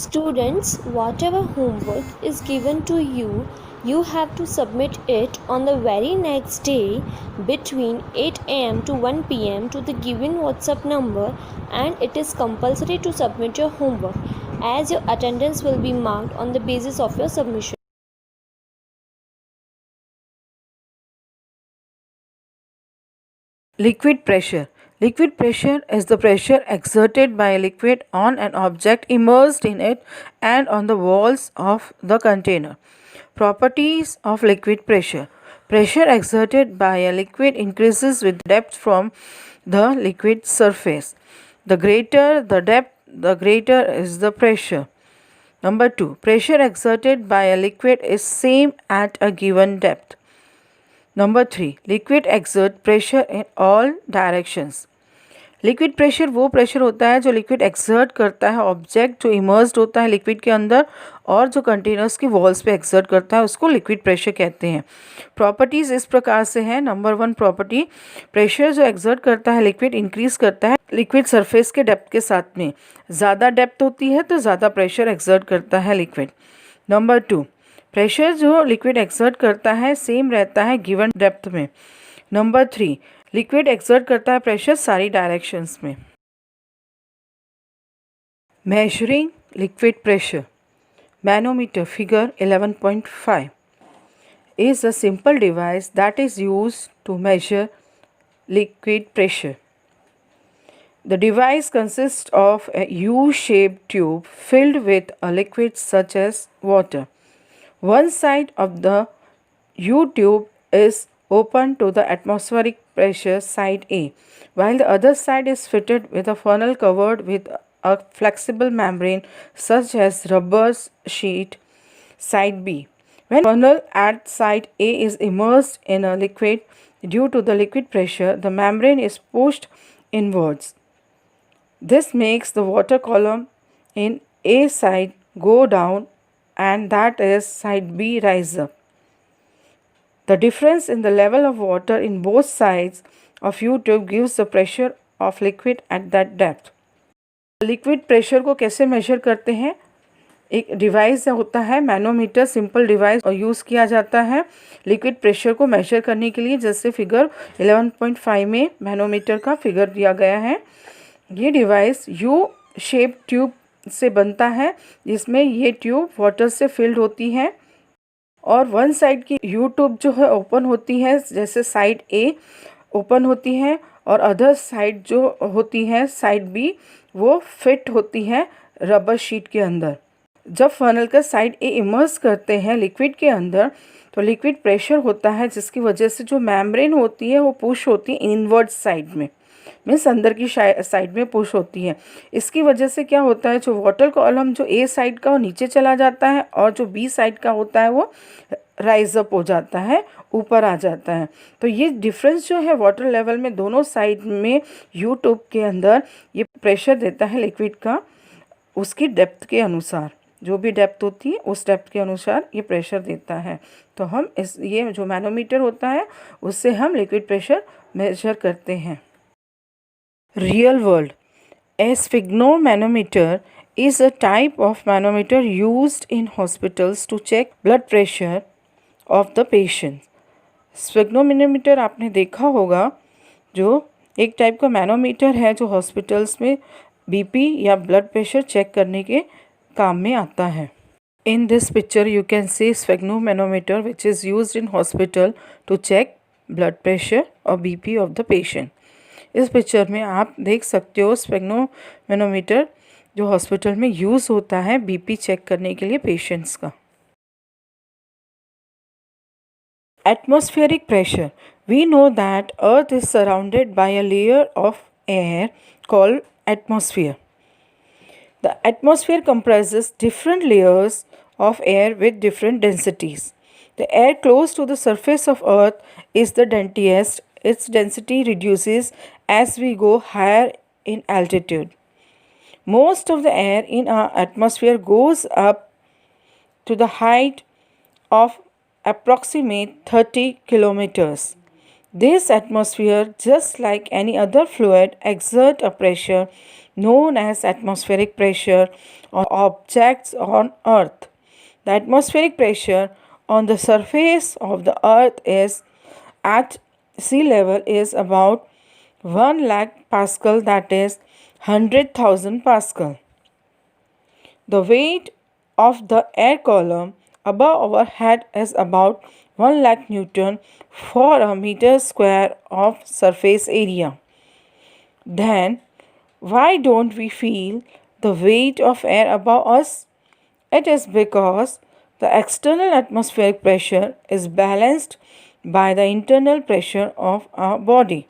Students, whatever homework is given to you, you have to submit it on the very next day between 8 am to 1 pm to the given WhatsApp number, and it is compulsory to submit your homework as your attendance will be marked on the basis of your submission. Liquid pressure. Liquid pressure is the pressure exerted by a liquid on an object immersed in it and on the walls of the container. Properties of liquid pressure. Pressure exerted by a liquid increases with depth from the liquid surface. The greater the depth, the greater is the pressure. Number 2. Pressure exerted by a liquid is same at a given depth. Number 3. Liquid exert pressure in all directions. Liquid pressure वो pressure होता है जो liquid exert करता है object जो immersed होता है liquid के अंदर और जो कंटेनर्स की वॉल्स पे एक्सर्ट करता है उसको लिक्विड प्रेशर कहते हैं. प्रॉपर्टीज़ इस प्रकार से हैं. नंबर 1 प्रॉपर्टी, प्रेशर जो एक्सर्ट करता है लिक्विड इंक्रीज करता है लिक्विड सरफेस के डेप्थ के साथ में. ज़्यादा डेप्थ होती है तो ज़्यादा प्रेशर एक्सर्ट करता है लिक्विड. नंबर 2, प्रेशर जो लिक्विड एक्सर्ट करता है सेम रहता है गिवन डेप्थ में. नंबर 3, लिक्विड एक्सर्ट करता है प्रेशर सारी डायरेक्शंस में. Measuring liquid pressure. Manometer figure 11.5 is a simple device that is used to measure liquid pressure. The device consists of a U-shaped tube filled with a liquid such as water. One side of the U-tube is open to the atmospheric pressure, side A, while the other side is fitted with a funnel covered with a flexible membrane such as rubber sheet, side B. When the funnel at side A is immersed in a liquid, due to the liquid pressure, the membrane is pushed inwards. This makes the water column in A side go down and that is side B rise up. The difference in the level of water in both sides of U-tube gives the pressure of liquid at that depth. Liquid pressure को कैसे major करते हैं? एक device होता है manometer, simple device और use किया जाता है लिक्विड प्रेशर को मेजर करने के लिए. जैसे फिगर 11.5 में मैनोमीटर का फिगर दिया गया है. ये डिवाइस यू शेप ट्यूब से बनता है जिसमें ये ट्यूब वाटर से फिल्ड होती है और वन साइड की यू ट्यूब जो है ओपन होती है, जैसे साइड ए ओपन होती है और अदर साइड जो होती है साइड बी वो फिट होती है रबर शीट के अंदर. जब फनल का साइड ए इमर्स करते हैं लिक्विड के अंदर तो लिक्विड प्रेशर होता है जिसकी वजह से जो मेम्ब्रेन होती है वो पुश होती है इनवर्ड साइड में, मीन्स अंदर की साइड में पुश होती है. इसकी वजह से क्या होता है, जो वाटर कॉलम जो ए साइड का वो नीचे चला जाता है और जो बी साइड का होता है वो राइज अप हो जाता है, ऊपर आ जाता है. तो ये डिफरेंस जो है वाटर लेवल में दोनों साइड में यू ट्यूब के अंदर ये प्रेशर देता है लिक्विड का उसकी डेप्थ के अनुसार. जो भी डेप्थ होती है उस डेप्थ के अनुसार ये प्रेशर देता है. तो हम ये जो मैनोमीटर होता है उससे हम लिक्विड प्रेशर मेजर करते हैं. Real world. A sphygmomanometer is a type of manometer used in hospitals to check blood pressure of the patient. Sphygmomanometer आपने देखा होगा जो एक टाइप का मैनोमीटर है जो हॉस्पिटल्स में बीपी या ब्लड प्रेशर चेक करने के काम में आता है. In this picture you can see sphygmomanometer which is used in hospital to check blood pressure or BP of the patient. इस पिक्चर में आप देख सकते हो स्फिग्नोमैनोमीटर जो हॉस्पिटल में यूज़ होता है बीपी चेक करने के लिए पेशेंट्स का. Atmospheric pressure. We know that earth is surrounded by a layer of air called atmosphere. The atmosphere comprises different layers of air with different densities. The air close to the surface of earth is the densiest. Its density reduces as we go higher in altitude. Most of the air in our atmosphere goes up to the height of approximate 30 kilometers. This atmosphere, just like any other fluid, exert a pressure known as atmospheric pressure on objects on Earth. The atmospheric pressure on the surface of the Earth is at sea level is about 1 lakh pascal, that is 100,000 pascal. The weight of the air column above our head is about 1 lakh Newton for a meter square of surface area. Then, why don't we feel the weight of air above us? It is because the external atmospheric pressure is balanced by the internal pressure of our body.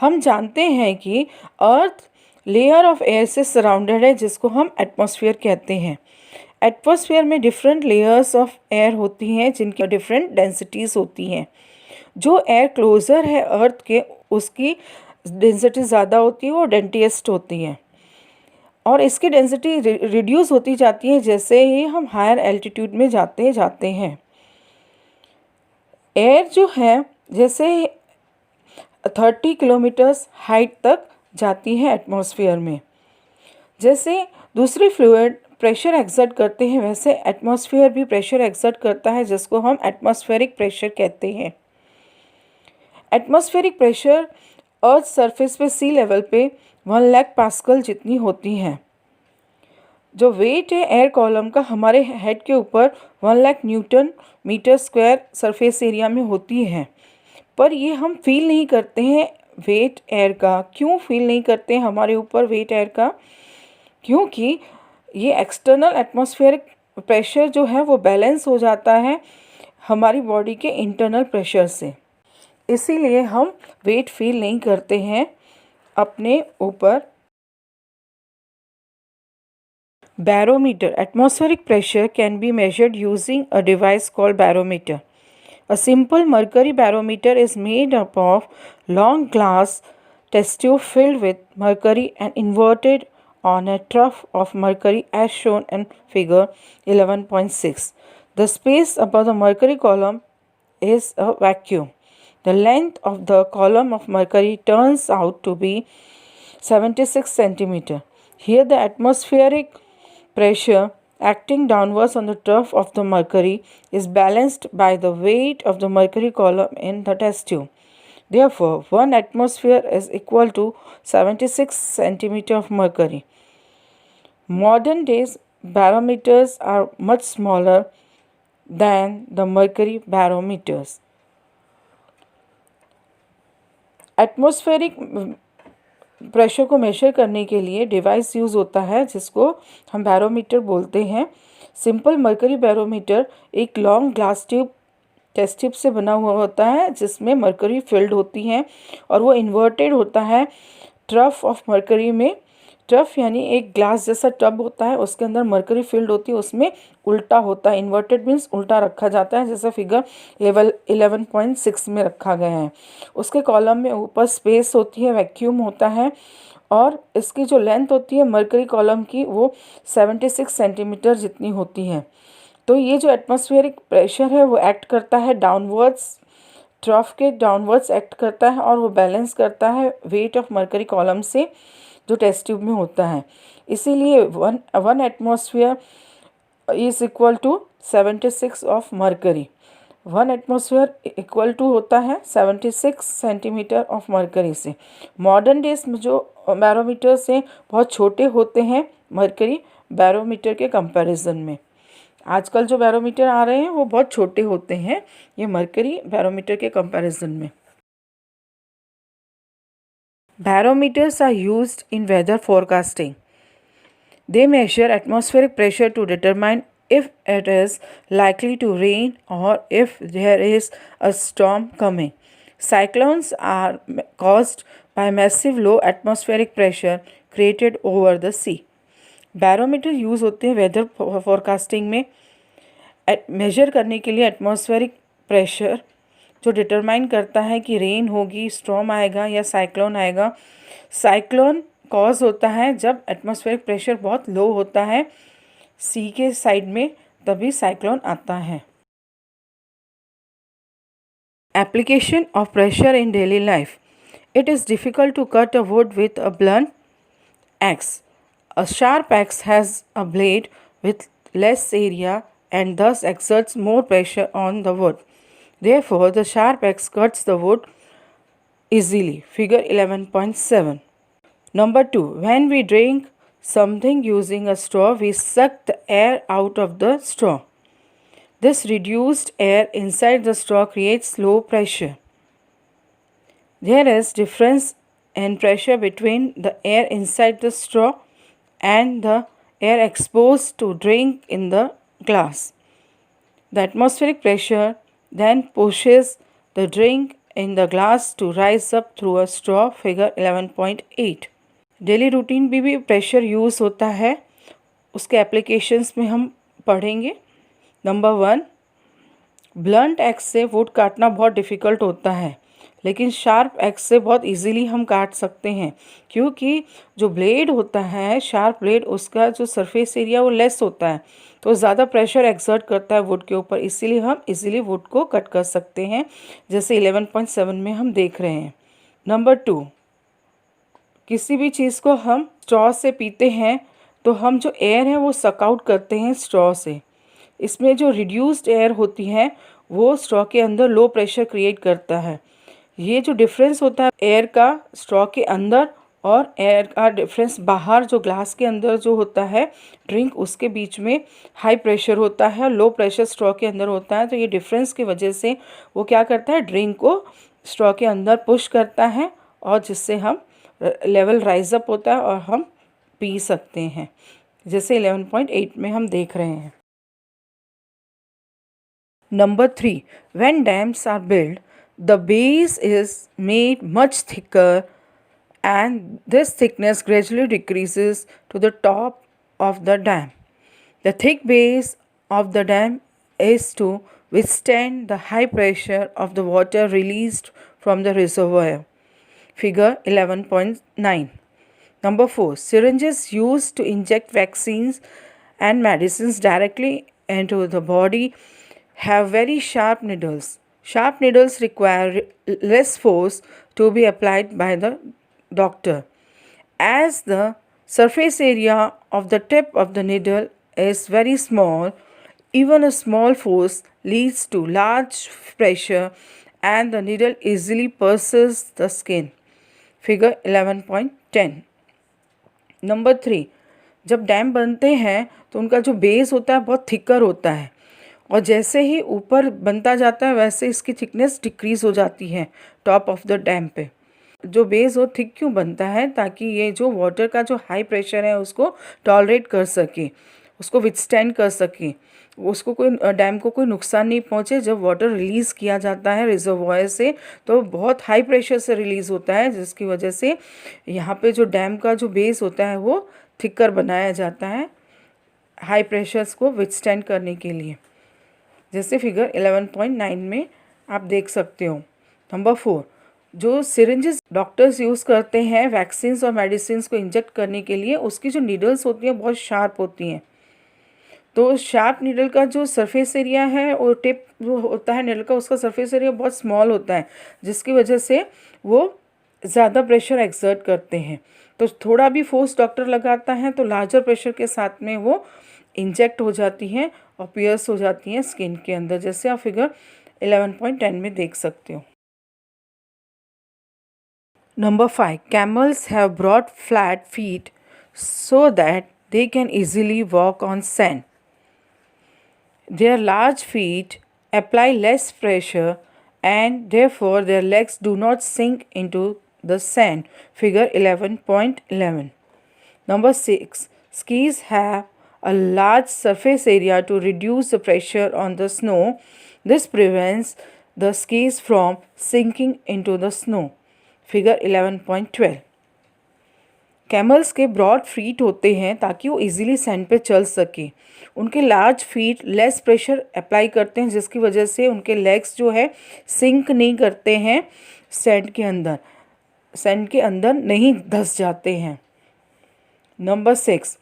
हम जानते हैं कि अर्थ layer of air से surrounded है, जिसको हम atmosphere कहते हैं. एटमॉस्फेयर में डिफरेंट लेयर्स ऑफ एयर होती हैं जिनकी डिफरेंट डेंसिटीज़ होती हैं. जो एयर क्लोज़र है अर्थ के, उसकी डेंसिटी ज़्यादा होती है, वो डेंसिएस्ट होती हैं. और इसकी डेंसिटी रिड्यूस होती जाती है जैसे ही हम हायर एल्टीट्यूड में जाते हैं. एयर जो है जैसे 30 किलोमीटर्स हाइट तक जाती है एटमॉस्फेयर में. जैसे दूसरी फ्लूइड प्रेशर एक्सर्ट करते हैं, वैसे एटमॉस्फेयर भी प्रेशर एक्सर्ट करता है, जिसको हम एटमॉस्फेरिक प्रेशर कहते हैं. एटमॉस्फेरिक प्रेशर अर्थ सरफेस पे सी लेवल पे 1 लाख पास्कल जितनी होती है. जो वेट है एयर कॉलम का हमारे हेड के ऊपर 1 lakh newton metre square surface area में होती है. पर ये हम फील नहीं करते हैं वेट एयर का. क्यों फील नहीं करते हैं हमारे ऊपर वेट एयर का? क्योंकि ये एक्सटर्नल एटमॉस्फेरिक प्रेशर जो है वो बैलेंस हो जाता है हमारी बॉडी के इंटरनल प्रेशर से. इसीलिए हम वेट फील नहीं करते हैं अपने ऊपर. Barometer. Atmospheric pressure can be measured using a device called barometer. A simple mercury barometer is made up of long glass test tube filled with mercury and inverted on a trough of mercury as shown in figure 11.6. The space above the mercury column is a vacuum. The length of the column of mercury turns out to be 76 centimeter. Here the atmospheric pressure acting downwards on the trough of the mercury is balanced by the weight of the mercury column in the test tube. Therefore, 1 atmosphere is equal to 76 centimeter of mercury. Modern days barometers are much smaller than the mercury barometers. Atmospheric pressure को major करने के लिए device use होता है जिसको हम barometer बोलते हैं. सिंपल मरकरी बैरोमीटर एक long glass tube test tube से बना हुआ होता है जिसमें मरकरी फिल्ड होती हैं और वो इन्वर्टेड होता है ट्रफ ऑफ मरकरी में. ट्रफ यानी एक ग्लास जैसा टब होता है, उसके अंदर मरकरी फिल्ड होती है, उसमें उल्टा होता है. इन्वर्टेड मीन्स उल्टा रखा जाता है, जैसे फिगर 11.6 में रखा गया है. उसके कॉलम में ऊपर स्पेस होती है, वैक्यूम होता है और इसकी जो लेंथ होती है मरकरी कॉलम की वो 76 सेंटीमीटर जितनी होती है. तो ये जो एटमॉस्फेरिक प्रेशर है वो एक्ट करता है डाउनवर्ड्स, ट्रफ के डाउनवर्ड्स एक्ट करता है और वो बैलेंस करता है वेट ऑफ मरकरी कॉलम से जो टेस्ट ट्यूब में होता है. इसीलिए one atmosphere is equal to 76 of mercury. 1 atmosphere equal to होता है 76 सेंटीमीटर ऑफ मरकरी से. मॉडर्न डेज में जो बैरोमीटर्स हैं बहुत छोटे होते हैं मरकरी बैरोमीटर के कंपैरिजन में. आजकल जो बैरोमीटर आ रहे हैं वो बहुत छोटे होते हैं ये मरकरी बैरोमीटर के कंपैरिजन में. Barometers are used in weather forecasting. They measure atmospheric pressure to determine if it is likely to rain or if there is a storm coming. Cyclones are caused by massive low atmospheric pressure created over the sea. Barometer use होते हैं weather forecasting में major करने के लिए atmospheric pressure जो determine करता है कि रेन होगी, स्टॉर्म आएगा या साइक्लोन आएगा. साइक्लोन कॉज होता है जब एटमॉस्फेरिक प्रेशर बहुत लो होता है सी के साइड में, तभी साइक्लोन आता है. Application of pressure in daily life. It is difficult to cut a wood with a blunt axe. A sharp axe has a blade with less area and thus exerts more pressure on the wood. Therefore, the sharp axe cuts the wood easily. Figure 11.7. Number 2. When we drink something using a straw, we suck the air out of the straw. This reduced air inside the straw creates low pressure. There is difference in pressure between the air inside the straw and the air exposed to drink in the glass. The atmospheric pressure then pushes the drink in the glass to rise up through a straw. Figure 11.8. Daily routine में भी pressure use होता है, उसके applications में हम पढ़ेंगे. Number 1, blunt x से would काटना बहुत डिफ़िकल्ट होता है, लेकिन शार्प एक्स से बहुत इजीली हम काट सकते हैं, क्योंकि जो ब्लेड होता है शार्प ब्लेड, उसका जो सरफेस एरिया वो लेस होता है, तो ज़्यादा प्रेशर एक्सर्ट करता है वुड के ऊपर, इसीलिए हम इजीली वुड को कट कर सकते हैं, जैसे 11.7 में हम देख रहे हैं. नंबर 2, किसी भी चीज़ को हम स्ट्रॉ से पीते हैं तो हम जो एयर है वो सक आउट करते हैं स्ट्रॉ से. इसमें जो रिड्यूस्ड एयर होती है वो स्ट्रॉ के अंदर लो प्रेशर क्रिएट करता है. ये जो डिफरेंस होता है एयर का स्ट्रॉ के अंदर और एयर का डिफरेंस बाहर जो ग्लास के अंदर जो होता है ड्रिंक, उसके बीच में हाई प्रेशर होता है, लो प्रेशर स्ट्रॉ के अंदर होता है. तो ये डिफरेंस की वजह से वो क्या करता है, ड्रिंक को स्ट्रॉ के अंदर पुश करता है और जिससे हम लेवल राइज अप होता है और हम पी सकते हैं, जैसे 11.8 में हम देख रहे हैं. Number 3. When dams are built, the base is made much thicker and this thickness gradually decreases to the top of the dam. The thick base of the dam is to withstand the high pressure of the water released from the reservoir. Figure 11.9. Number 4. Syringes used to inject vaccines and medicines directly into the body have very sharp needles. Sharp needles require less force to be applied by the doctor. As the surface area of the tip of the needle is very small, even a small force leads to large pressure and the needle easily pierces the skin. Figure 11.10. Number 3, जब dam बनते हैं तो उनका जो base होता है बहुत thicker होता है और जैसे ही ऊपर बनता जाता है वैसे इसकी थिकनेस डिक्रीज़ हो जाती है टॉप ऑफ द डैम पे. जो बेस वो थिक क्यों बनता है, ताकि ये जो वाटर का जो हाई प्रेशर है उसको टॉलरेट कर सके, उसको विथस्टैंड कर सके, उसको कोई डैम को कोई नुकसान नहीं पहुंचे. जब वाटर रिलीज़ किया जाता है रिजर्वॉयर से तो बहुत हाई प्रेशर से रिलीज़ होता है, जिसकी वजह से यहाँ पे जो डैम का जो बेस होता है वो थिकर बनाया जाता है हाई प्रेशर्स को विथस्टैंड करने के लिए, जैसे फिगर 11.9 में आप देख सकते हो. नंबर 4, जो सिरिंजेस डॉक्टर्स यूज़ करते हैं वैक्सीन्स और मेडिसिन्स को इंजेक्ट करने के लिए, उसकी जो नीडल्स होती हैं बहुत शार्प होती हैं. तो शार्प नीडल का जो सरफेस एरिया है और टिप जो होता है नीडल का, उसका सरफेस एरिया बहुत स्मॉल होता है, जिसकी वजह से वो ज़्यादा प्रेशर एक्सर्ट करते हैं. तो थोड़ा भी फोर्स डॉक्टर लगाता है तो लार्जर प्रेशर के साथ में वो इंजेक्ट हो जाती हैं और पियर्स हो जाती हैं स्किन के अंदर, जैसे आप फिगर 11.10 में देख सकते हो. Number 5. Camels have broad flat feet so that they can easily walk on sand. Their large feet apply less pressure and therefore their legs do not sink into the sand. Figure 11.11. Number 6. Skis have a large surface area to reduce the pressure on the snow. This prevents the skis from sinking into the snow. Figure 11.12. Camels के broad feet होते हैं ताकि वो easily sand पे चल सके. उनके large feet less pressure apply करते हैं, जिसकी वजह से उनके लेग्स जो है सिंक नहीं करते हैं सैंड के अंदर नहीं धंस जाते हैं. नंबर 6.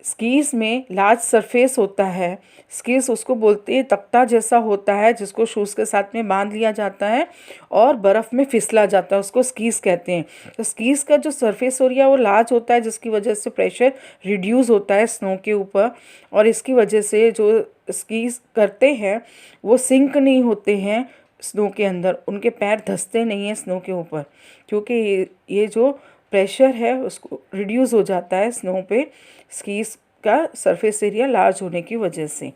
स्कीज़ में लार्ज सरफेस होता है। स्कीज़ उसको बोलते हैं, तख्ता जैसा होता है जिसको शूज़ के साथ में बांध लिया जाता है और बर्फ़ में फिसला जाता है, उसको स्कीज़ कहते हैं। तो स्कीज़ का जो सरफेस एरिया वो लार्ज होता है, जिसकी वजह से प्रेशर रिड्यूस होता है स्नो के ऊपर, और इसकी वजह से जो स्कीज़ करते हैं वो सिंक नहीं होते हैं स्नो के अंदर, उनके पैर धंसते नहीं हैं स्नो के ऊपर, क्योंकि ये जो प्रेशर है उसको रिड्यूस हो जाता है स्नो पे स्कीज़ का सरफेस एरिया लार्ज होने की वजह से।